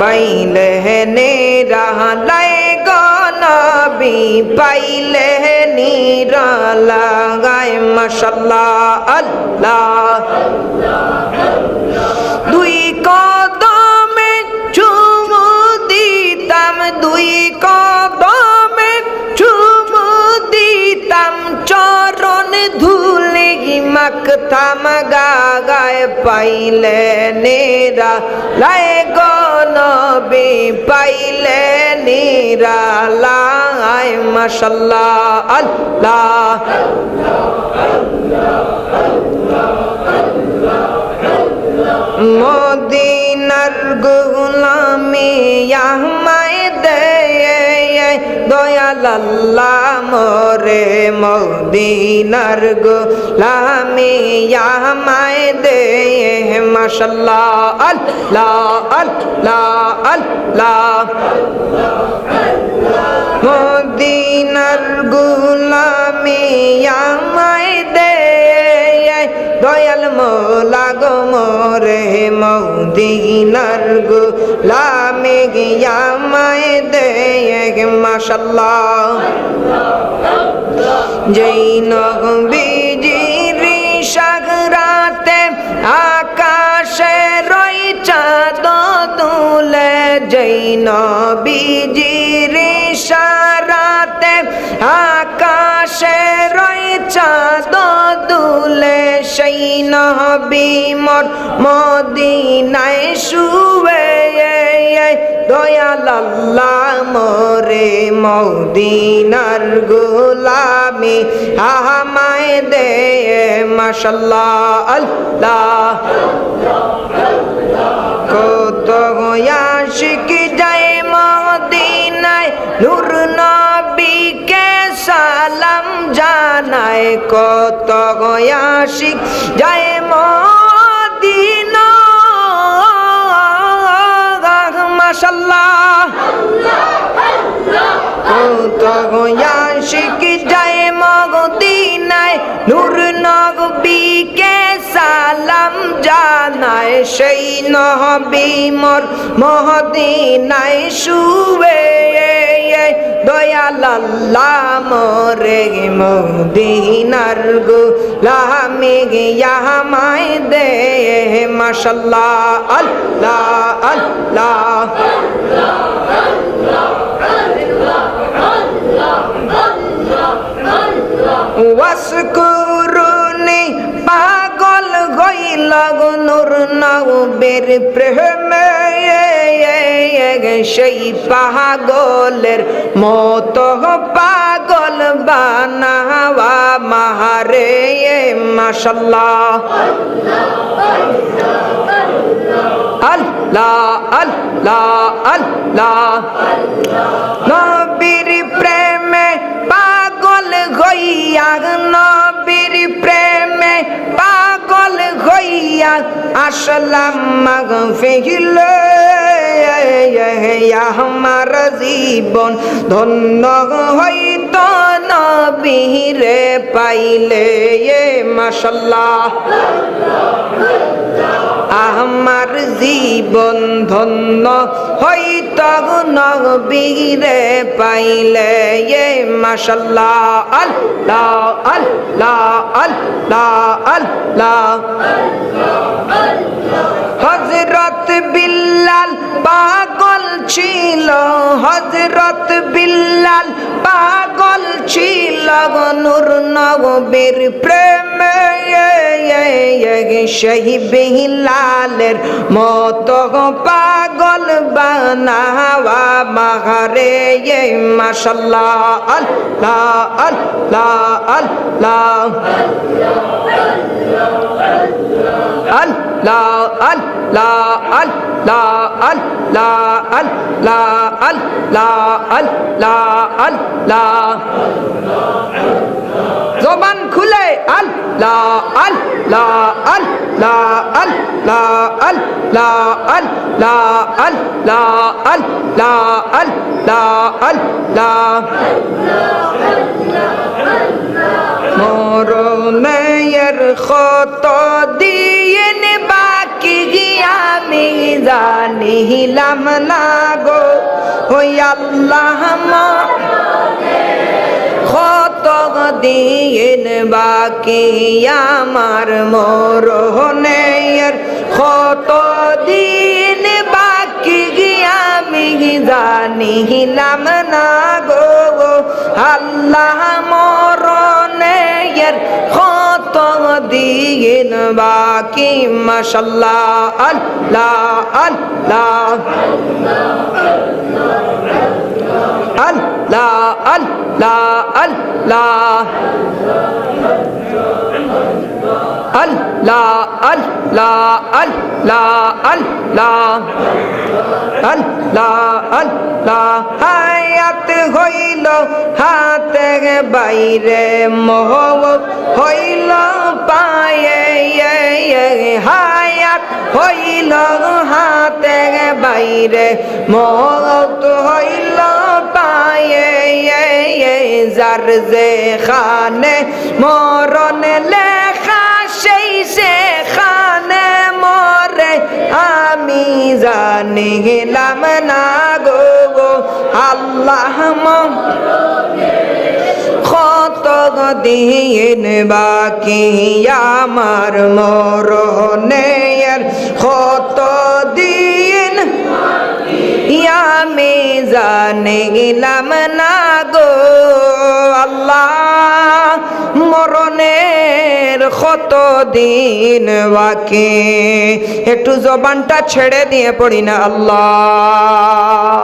পাইলে নিরালায় গো নবী পাইলে নিরালায় মাশাআল্লাহ আল্লাহ দুই কদমে চুমু দিতাম দুই কদমে চুমু দিতাম চরণ ধুলে মাখতাম গায় পাইলে নিরালায় গো নবী পাইলে নিরালায় মাশাআল্লাহ আল্লাহ মদিনার গোলামি আমায় দে দয়াল আল্লাহ মোরে মদিনার গোলামি আমায় দে মাশাআল্লাহ আল্লাহ আল্লাহ আল্লাহ মদিনার গোলামি আমায় দে দয়াল মৌলা গো মোরে মদিনার গোলামি আমায় দে মাশাআল্লাহ যেই নবীজির সাগরাতে আকাশে রই চাঁদ দুলে যেই নবীজির সারাতে আকাশে রই চাঁদ দুলে সেই নবী মোর মদিনায় শুয়ে দয়াল আল্লাহ মোরে মদিনার গোলামি আমায় দে মাশাআল্লাহ আল্লাহ কত আশিক যায় মদিনায় নূর নবীকে সালাম জানায় কত আশিক যায় মদিনা মাশাআল্লাহ কত আশিক যায় মদিনায় নূর নবীকে সালাম জানায় সেই নবী মোর মদিনায় শুয়ে দয়াল আল্লাহ মোরে মদিনার গোলামি আমায় দে মাশাআল্লাহ আল্লাহ আল্লাহ ওয়াসকুরুনি পাগল হইল নূর নবীর প্রেমে সেই পাগলের মতো পাগল বানাওয়া মাহারে মাশাআল্লাহ আল্লাহ আল্লাহ আল্লাহ নবীর প্রেমে পাগল হইয়া নবীর প্রেমে পাগল হইয়া আসলাম মাগফিল আমার জীবন ধন্য হইত নবীরে পাইলে মাশাআল্লাহ আমার জীবন ধন্য হইত নবীরে পাইলে মাশাআল্লাহ আল্লাহ আল্লাহ আল্লাহ আল্লাহ হযরত বিল্লাল পাগল ছিল হযরত বিল্লাল পাগল ছিল নূর নবীর প্রেমে সেই বিল্লালের মতো পাগল বানাওয়া মাহারে মাশাআল্লাহ আল্লাহ আল্লাহ আল্লাহ আল্লাহ আল্লাহ আল্লাহ আল্লাহ আল্লাহ আল্লাহ আল্লাহ জবান খুলে আল্লাহ আল্লাহ আল্লাহ আল্লাহ আল্লাহ আল্লাহ আল্লাহ আল্লাহ আল্লাহ আল্লাহ মরণের ক্ষত দিয়ে বাকি আমি জানিলাম না গো ওই আল্লাহ কত দিন বাকি আমার মরণের কত দিন বাকি আমি জানিলাম না গো আল্লাহ মরণের কত দিন বাকি মাশাআল্লাহ আল্লাহ আল্লাহ আল্লাহ আল্লাহ আল্লাহ আল্লাহ আল্লাহ আল্লাহ আল্লাহ আল্লাহ আল্লাহ হায়াত হইল হাতে বাইরে মোহ হইল পায়ে হায়াত হইল হাতে বাইরে মওত হইল পায়ে যার যে খানে মরণ লেখা সেই সে খানে মরে আমি জানিলাম না গো আল্লাহ কত দিন বাকি আমার মরণের কত দিন আমি জানিলাম না গো আল্লাহ মরণের কত দিন বাকি একটু জবানটা ছেড়ে দিয়ে পড়ি না আল্লাহ